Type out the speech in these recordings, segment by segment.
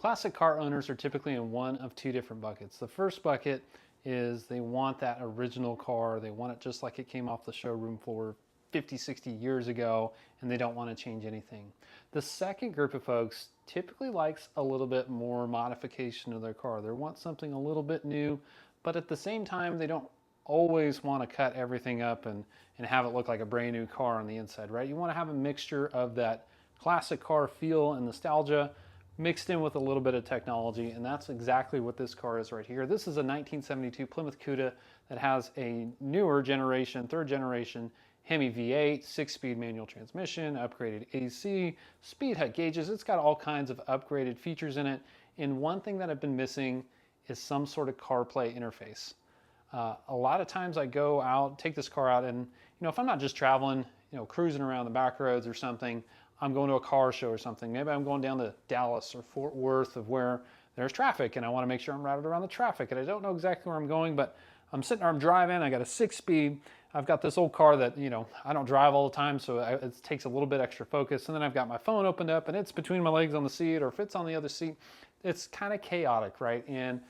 Classic car owners are typically in one of two different buckets. The first bucket is they want that original car. They want it just like it came off the showroom floor 50, 60 years ago, and they don't want to change anything. The second group of folks typically likes a little bit more modification of their car. They want something a little bit new, but at the same time, they don't always want to cut everything up and have it look like a brand new car on the inside, right? You want to have a mixture of that classic car feel and nostalgia mixed in with a little bit of technology, and that's exactly what this car is right here. This is a 1972 Plymouth Cuda that has a newer generation, third generation Hemi V8, 6-speed manual transmission, upgraded AC, speed hut gauges. It's got all kinds of upgraded features in it, and one thing that I've been missing is some sort of CarPlay interface. A lot of times I go out, take this car out, and if I'm not just traveling, cruising around the back roads or something, I'm going to a car show or something. Maybe I'm going down to Dallas or Fort Worth of where there's traffic, and I want to make sure I'm routed around the traffic, and I don't know exactly where I'm going, but I'm sitting there, I'm driving, I got a 6-speed, I've got this old car that, I don't drive all the time, so it takes a little bit extra focus, and then I've got my phone opened up, and it's between my legs on the seat, or if it's on the other seat, it's kind of chaotic, right? And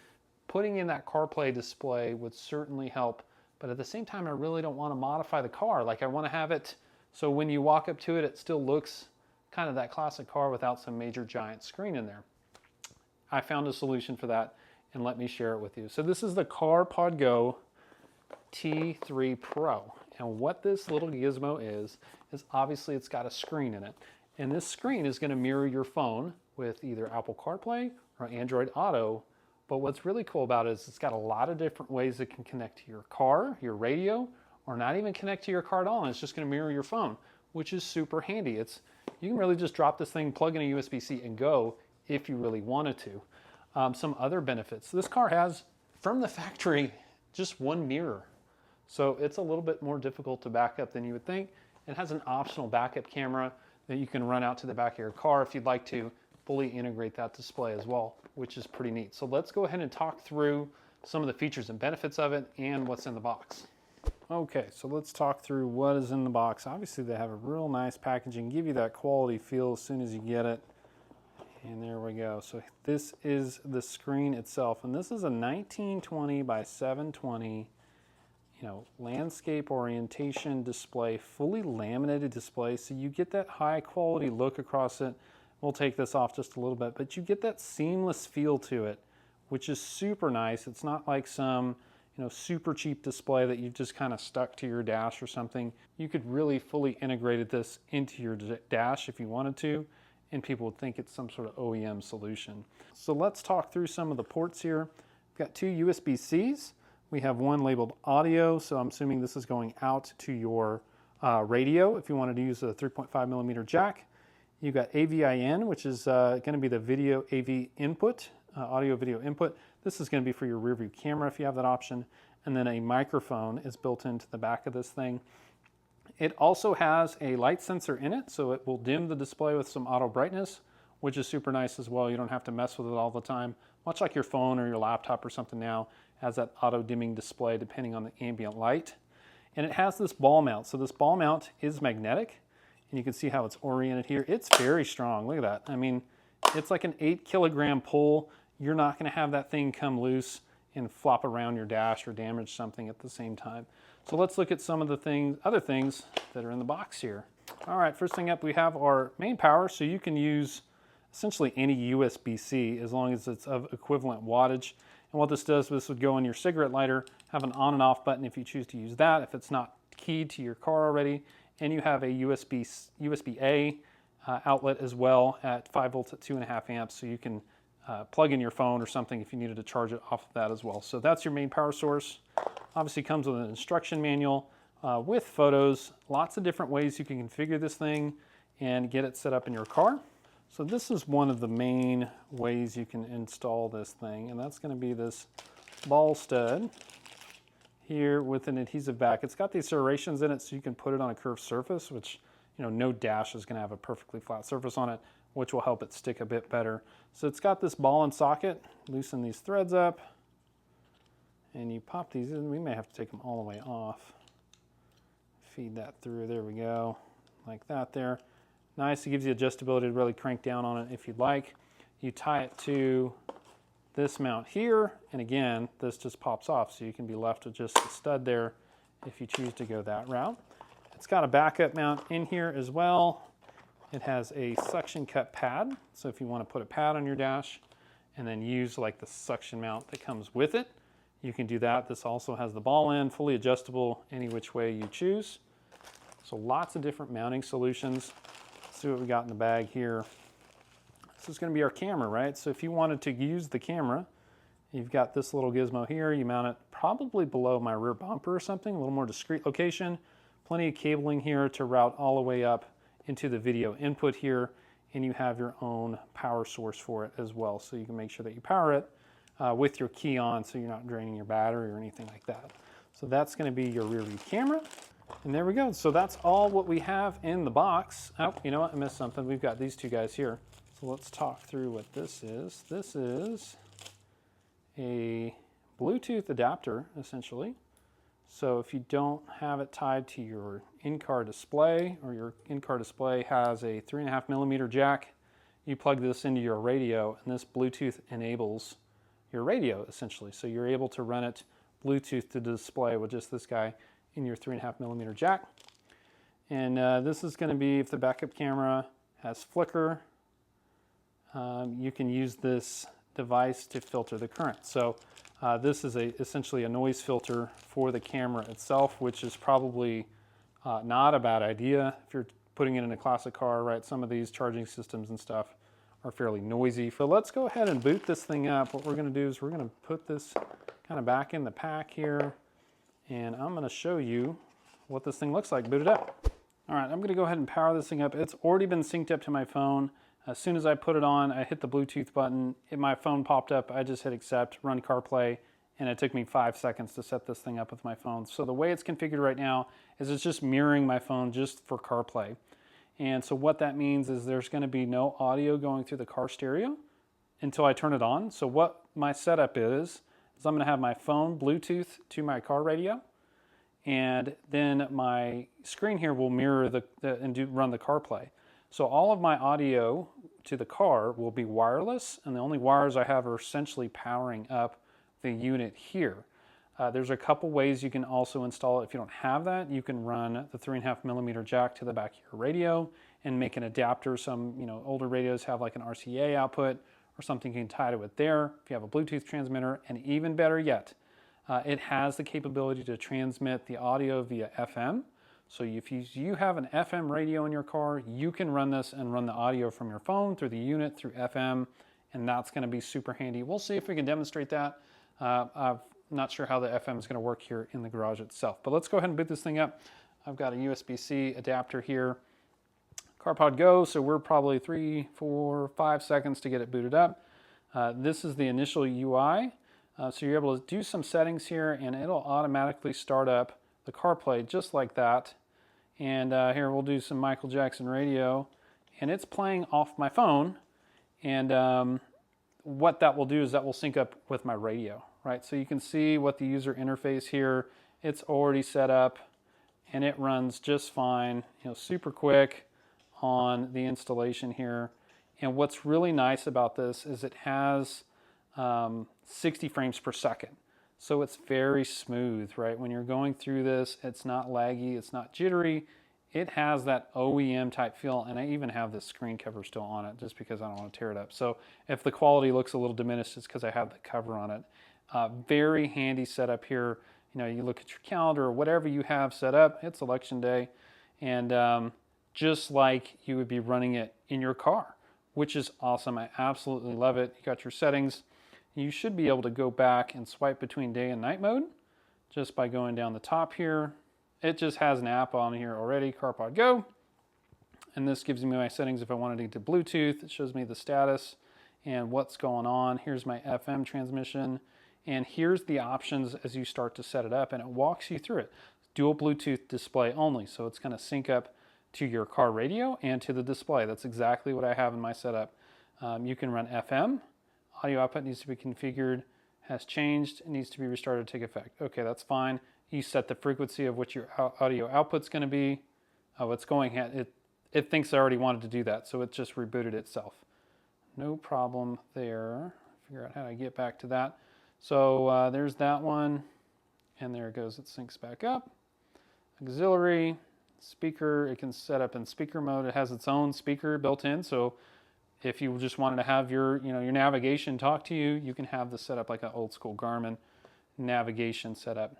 putting in that CarPlay display would certainly help, but at the same time, I really don't want to modify the car. Like, I want to have it so when you walk up to it, it still looks kind of that classic car without some major giant screen in there. I found a solution for that, and let me share it with you. So this is the Carpodgo T3 Pro, and what this little gizmo is obviously it's got a screen in it, and this screen is going to mirror your phone with either Apple Carplay or Android Auto. But what's really cool about it is it's got a lot of different ways it can connect to your car, your radio, or not even connect to your car at all, and it's just going to mirror your phone, which is super handy. You can really just drop this thing, plug in a USB-C, and go if you really wanted to. Some other benefits. This car has, from the factory, just one mirror. So it's a little bit more difficult to back up than you would think. It has an optional backup camera that you can run out to the back of your car if you'd like to fully integrate that display as well, which is pretty neat. So let's go ahead and talk through some of the features and benefits of it and what's in the box. Okay, so let's talk through what is in the box. Obviously they have a real nice packaging, give you that quality feel as soon as you get it. And there we go. So this is the screen itself, and this is a 1920 by 720, landscape orientation display, fully laminated display, so you get that high quality look across it. We'll take this off just a little bit, but you get that seamless feel to it, which is super nice. It's not like some super cheap display that you've just kind of stuck to your dash or something. You could really fully integrate this into your dash if you wanted to, and people would think it's some sort of OEM solution. So let's talk through some of the ports here. We've got two USB-Cs. We have one labeled audio, so I'm assuming this is going out to your radio if you wanted to use a 3.5 millimeter jack. You've got AVIN, which is going to be the video AV input, audio video input. This is going to be for your rear view camera if you have that option. And then a microphone is built into the back of this thing. It also has a light sensor in it, so it will dim the display with some auto brightness, which is super nice as well. You don't have to mess with it all the time, much like your phone or your laptop or something now has that auto dimming display depending on the ambient light. And it has this ball mount. So this ball mount is magnetic, and you can see how it's oriented here. It's very strong. Look at that. I mean, it's like an 8-kilogram pull. You're not going to have that thing come loose and flop around your dash or damage something at the same time. So let's look at some of the other things that are in the box here. All right, first thing up, we have our main power. So you can use essentially any USB-C as long as it's of equivalent wattage. And what this does, this would go in your cigarette lighter, have an on and off button if you choose to use that, if it's not keyed to your car already. And you have a USB-A outlet as well at 5 volts at 2.5 amps, so you can plug in your phone or something if you needed to charge it off of that as well. So that's your main power source. Obviously comes with an instruction manual with photos, lots of different ways you can configure this thing and get it set up in your car. So this is one of the main ways you can install this thing, and that's going to be this ball stud here with an adhesive back. It's got these serrations in it so you can put it on a curved surface, which no dash is going to have a perfectly flat surface on it, which will help it stick a bit better. So it's got this ball and socket. Loosen these threads up, and you pop these in. We may have to take them all the way off. Feed that through. There we go, like that there. Nice. It gives you adjustability to really crank down on it if you'd like. You tie it to this mount here, and again, this just pops off, so you can be left with just the stud there if you choose to go that route. It's got a backup mount in here as well. It has a suction cup pad, so if you want to put a pad on your dash and then use like the suction mount that comes with it, you can do that. This also has the ball end, fully adjustable any which way you choose. So lots of different mounting solutions. Let's see what we got in the bag here. This is going to be our camera, right? So if you wanted to use the camera, you've got this little gizmo here. You mount it probably below my rear bumper or something, a little more discreet location. Plenty of cabling here to route all the way up into the video input here, and you have your own power source for it as well. So you can make sure that you power it with your key on, so you're not draining your battery or anything like that. So that's going to be your rear view camera. And there we go. So that's all what we have in the box. Oh, you know what? I missed something. We've got these two guys here. So let's talk through what this is. This is a Bluetooth adapter, essentially. So if you don't have it tied to your in-car display, or your in-car display has a 3.5mm jack, you plug this into your radio, and this Bluetooth enables your radio, essentially. So you're able to run it Bluetooth to display with just this guy in your 3.5mm jack. And this is going to be, if the backup camera has flicker, you can use this device to filter the current. So this is essentially a noise filter for the camera itself, which is probably not a bad idea if you're putting it in a classic car, right? Some of these charging systems and stuff are fairly noisy. So let's go ahead and boot this thing up. What we're going to do is we're going to put this kind of back in the pack here, and I'm going to show you what this thing looks like booted up. All right, I'm going to go ahead and power this thing up. It's already been synced up to my phone. As soon as I put it on, I hit the Bluetooth button. My phone popped up. I just hit accept, run CarPlay, and it took me 5 seconds to set this thing up with my phone. So the way it's configured right now is it's just mirroring my phone just for CarPlay. And so what that means is there's going to be no audio going through the car stereo until I turn it on. So what my setup is I'm going to have my phone Bluetooth to my car radio, and then my screen here will mirror run the CarPlay. So all of my audio to the car will be wireless, and the only wires I have are essentially powering up the unit here. There's a couple ways you can also install it. If you don't have that, you can run the 3.5mm jack to the back of your radio and make an adapter. Some older radios have like an RCA output or something, you can tie to it there. If you have a Bluetooth transmitter, and even better yet, it has the capability to transmit the audio via FM. So if you have an FM radio in your car, you can run this and run the audio from your phone through the unit through FM, and that's going to be super handy. We'll see if we can demonstrate that. I'm not sure how the FM is going to work here in the garage itself, but let's go ahead and boot this thing up. I've got a USB-C adapter here, Carpodgo, so we're probably 3, 4, 5 seconds to get it booted up. This is the initial UI, so you're able to do some settings here, and it'll automatically start up the CarPlay just like that. And here we'll do some Michael Jackson radio, and it's playing off my phone, and what that will do is that will sync up with my radio, right? So you can see what the user interface here, it's already set up, and it runs just fine, super quick on the installation here. And what's really nice about this is it has 60 frames per second. So it's very smooth, right? When you're going through this, it's not laggy, it's not jittery. It has that OEM type feel, and I even have this screen cover still on it just because I don't want to tear it up. So if the quality looks a little diminished, it's because I have the cover on it. Very handy setup here. You look at your calendar or whatever you have set up, it's election day, and just like you would be running it in your car, which is awesome. I absolutely love it. You got your settings. You should be able to go back and swipe between day and night mode just by going down the top here. It just has an app on here already, Carpodgo. And this gives me my settings if I wanted to get to Bluetooth. It shows me the status and what's going on. Here's my FM transmission. And here's the options as you start to set it up, and it walks you through it. Dual Bluetooth display only, so it's going to sync up to your car radio and to the display. That's exactly what I have in my setup. You can run FM. Audio output needs to be configured, has changed, it needs to be restarted to take effect. Okay, that's fine. You set the frequency of what your audio output's going to be. Oh, it's going, it thinks I already wanted to do that, so it just rebooted itself. No problem there. Figure out how to get back to that. So there's that one, and there it goes. It syncs back up. Auxiliary speaker, it can set up in speaker mode. It has its own speaker built in, so if you just wanted to have your navigation talk to you, you can have this set up like an old school Garmin navigation setup.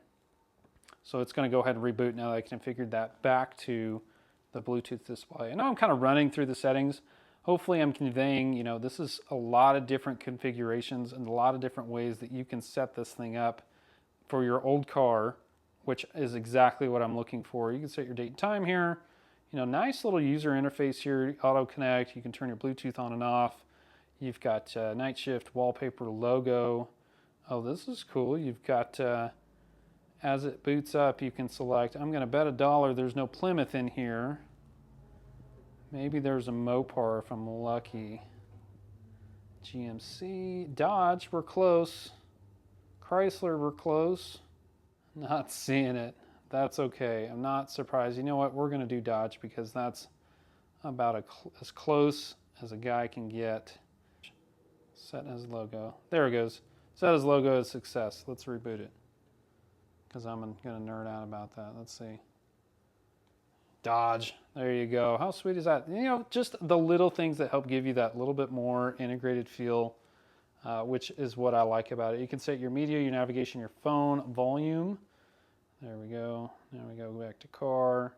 So it's going to go ahead and reboot now that I configured that back to the Bluetooth display. And now I'm kind of running through the settings. Hopefully I'm conveying, this is a lot of different configurations and a lot of different ways that you can set this thing up for your old car, which is exactly what I'm looking for. You can set your date and time here. Nice little user interface here, auto connect. You can turn your Bluetooth on and off. You've got night shift, wallpaper, logo. Oh, this is cool. You've got, as it boots up, you can select, I'm going to bet $1 there's no Plymouth in here. Maybe there's a Mopar if I'm lucky. GMC, Dodge, we're close. Chrysler, we're close. Not seeing it. That's okay. I'm not surprised. You know what? We're going to do Dodge because that's about as close as a guy can get. Set as logo. There it goes. Set as logo is success. Let's reboot it because I'm going to nerd out about that. Let's see. Dodge. There you go. How sweet is that? Just the little things that help give you that little bit more integrated feel, which is what I like about it. You can set your media, your navigation, your phone volume. There we go. Now we go back to car.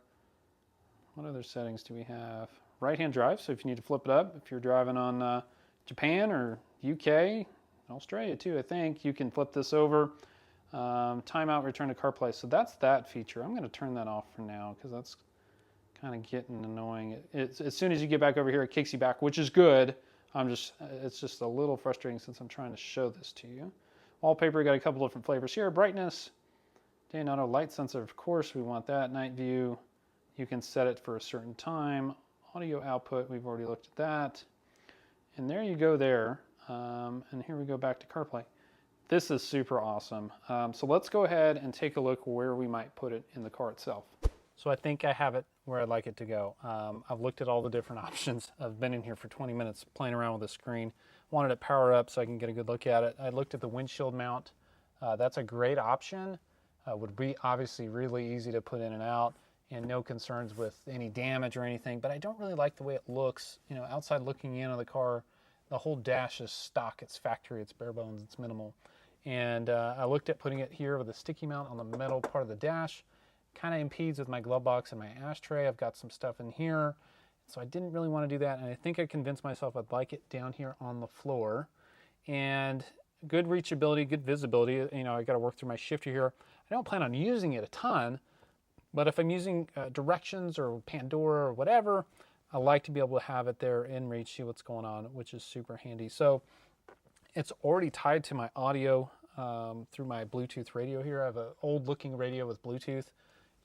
What other settings do we have? Right-hand drive, so if you need to flip it up, if you're driving on Japan or UK, Australia too, I think, you can flip this over. Timeout, return to CarPlay. So that's that feature. I'm going to turn that off for now because that's kind of getting annoying. As soon as you get back over here, it kicks you back, which is good. It's just a little frustrating since I'm trying to show this to you. Wallpaper, got a couple different flavors here. Brightness, day and auto, light sensor, of course, we want that. Night view, you can set it for a certain time. Audio output, we've already looked at that. And there you go there. And here we go back to CarPlay. This is super awesome. So let's go ahead and take a look where we might put it in the car itself. So I think I have it where I'd like it to go. I've looked at all the different options. I've been in here for 20 minutes playing around with the screen. Wanted it power up so I can get a good look at it. I looked at the windshield mount. That's a great option. Would be obviously really easy to put in and out and no concerns with any damage or anything, but I don't really like the way it looks. Outside looking in on the car, the whole dash is stock, it's factory, it's bare bones, it's minimal. And I looked at putting it here with a sticky mount on the metal part of the dash. Kind of impedes with my glove box and my ashtray. I've got some stuff in here, so I didn't really want to do that, and I think I convinced myself I'd like it down here on the floor. And good reachability, good visibility. I got to work through my shifter here. I don't plan on using it a ton, but if I'm using directions or Pandora or whatever, I like to be able to have it there in reach, see what's going on, which is super handy. So it's already tied to my audio through my Bluetooth radio here. I have an old looking radio with Bluetooth.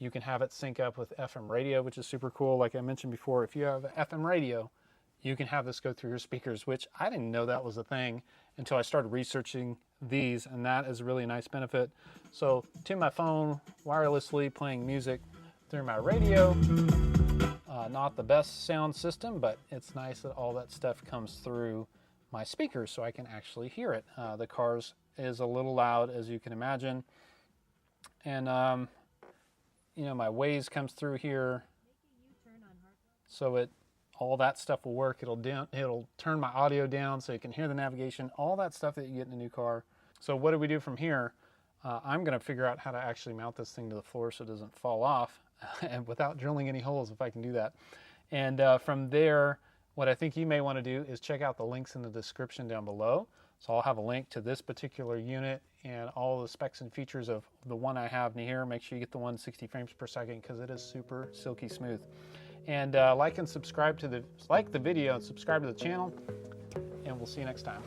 You can have it sync up with FM radio, which is super cool. Like I mentioned before, if you have an FM radio, you can have this go through your speakers, which I didn't know that was a thing until I started researching these, and that is a really nice benefit. So to my phone, wirelessly playing music through my radio. Not the best sound system, but it's nice that all that stuff comes through my speakers so I can actually hear it. The car's is a little loud, as you can imagine. And my Waze comes through here, so all that stuff will work. It'll turn my audio down so you can hear the navigation, all that stuff that you get in a new car. So what do we do from here? I'm going to figure out how to actually mount this thing to the floor so it doesn't fall off, and without drilling any holes, if I can do that. And from there, what I think you may want to do is check out the links in the description down below. So I'll have a link to this particular unit and all the specs and features of the one I have in here. Make sure you get the 160 frames per second because it is super silky smooth. And like and subscribe to like the video and subscribe to the channel, and we'll see you next time.